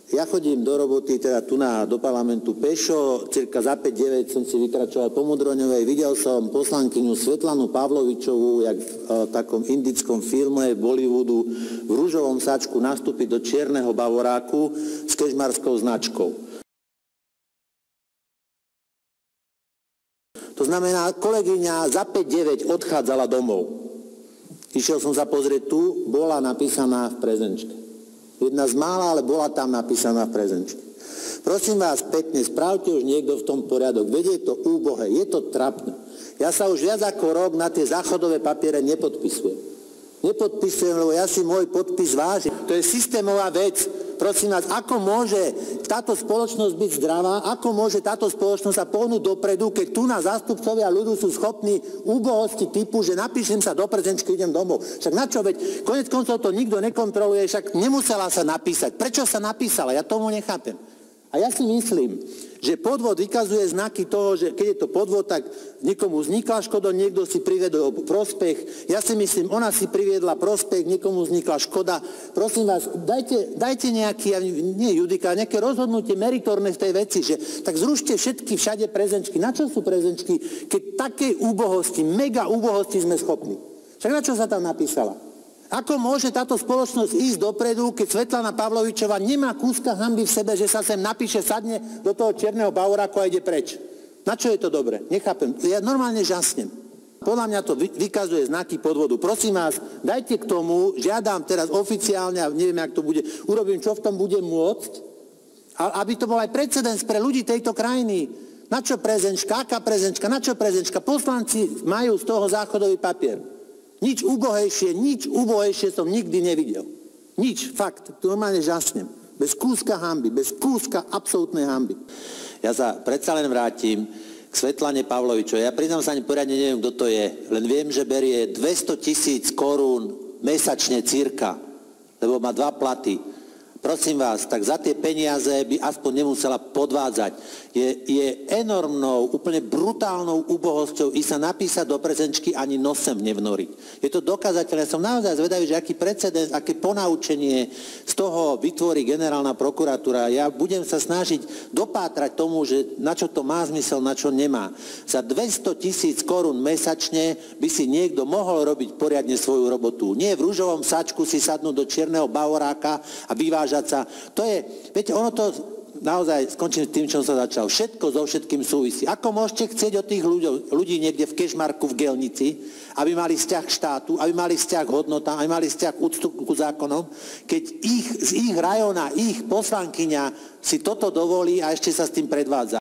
Ja chodím do roboty, teda tu do parlamentu pešo, cirka za 5-9 som si vykračoval po Modroňovej, videl som poslankyňu Svetlanu Pavlovičovú, jak v takom indickom filme Bollywoodu, v ružovom sačku nastúpiť do čierneho bavoráku s kežmarskou značkou. To znamená, kolegyňa za 5-9 odchádzala domov. Išiel som sa pozrieť tu, bola napísaná v prezenčke. Jedna z mála, ale bola tam napísaná v prezenčke. Prosím vás pekne, spravte už niekto v tom poriadok. Veď je to úbohé, je to trapné. Ja sa už viac ako rok na tie záchodové papiere nepodpisujem. Lebo ja si môj podpis vážim. To je systémová vec. Prosím vás, ako môže táto spoločnosť byť zdravá, ako môže táto spoločnosť sa pohnúť dopredu, keď tu na zástupcovia ľudu sú schopní úbohosti typu, že napíšem sa do prezenčky, idem domov. Však na čo, veď konec koncov to nikto nekontroluje, však nemusela sa napísať. Prečo sa napísala? Ja tomu nechápem. A ja si myslím, že podvod vykazuje znaky toho, že keď je to podvod, tak niekomu vznikla škoda, niekto si priviedol prospech. Ja si myslím, ona si priviedla prospech, niekomu vznikla škoda. Prosím vás, dajte nejaký, nie judikát, nejaké rozhodnutie meritorné v tej veci, že tak zrušte všetky všade prezenčky. Na čo sú prezenčky, keď takej úbohosti, mega úbohosti sme schopní? Však na čo sa tam napísala? Ako môže táto spoločnosť ísť dopredu, keď Svetlana Pavlovičová nemá kúska hanby v sebe, že sa sem napíše, sadne do toho čierneho bavoráku a ide preč? Na čo je to dobre? Nechápem. Ja normálne žasnem. Podľa mňa to vykazuje znaky podvodu. Prosím vás, dajte k tomu, žiadam teraz oficiálne, a neviem, jak to bude, urobím, čo v tom budem môcť, aby to bol aj precedens pre ľudí tejto krajiny. Na čo prezenčka? Aká prezenčka? Na čo prezenčka? Poslanci majú z toho záchodový papier. Nič úbohejšie som nikdy nevidel. Nič, fakt, normálne žasnem. Bez kúska hanby, bez kúska absolútnej hanby. Ja sa predsa len vrátim k Svetlane Pavlovičovej. Ja priznám sa, ani poriadne neviem, kto to je. Len viem, že berie 200 000 korún mesačne cirka, lebo má 2 platy. Prosím vás, tak za tie peniaze by aspoň nemusela podvádzať. Je enormnou, úplne brutálnou úbohosťou i sa napísať do prezenčky ani nosem nevnoriť. Je to dokázateľné. Som naozaj zvedavý, že aký precedens, aké ponaučenie z toho vytvorí generálna prokuratúra. Ja budem sa snažiť dopátrať tomu, že na čo to má zmysel, na čo nemá. Za 200 000 korún mesačne by si niekto mohol robiť poriadne svoju robotu. Nie v ružovom sačku si sadnúť do čierneho bavoráka a vyvážať sa. To je, viete, ono to naozaj skončím s tým, čo som sa začal. Všetko so všetkým súvisí. Ako môžete chcieť od tých ľudí niekde v Kežmarku, v Gelnici, aby mali vzťah k štátu, aby mali vzťah k hodnotám, aby mali vzťah k úctu ku zákonom, keď z ich rajona, ich poslankyňa si toto dovolí a ešte sa s tým predvádza.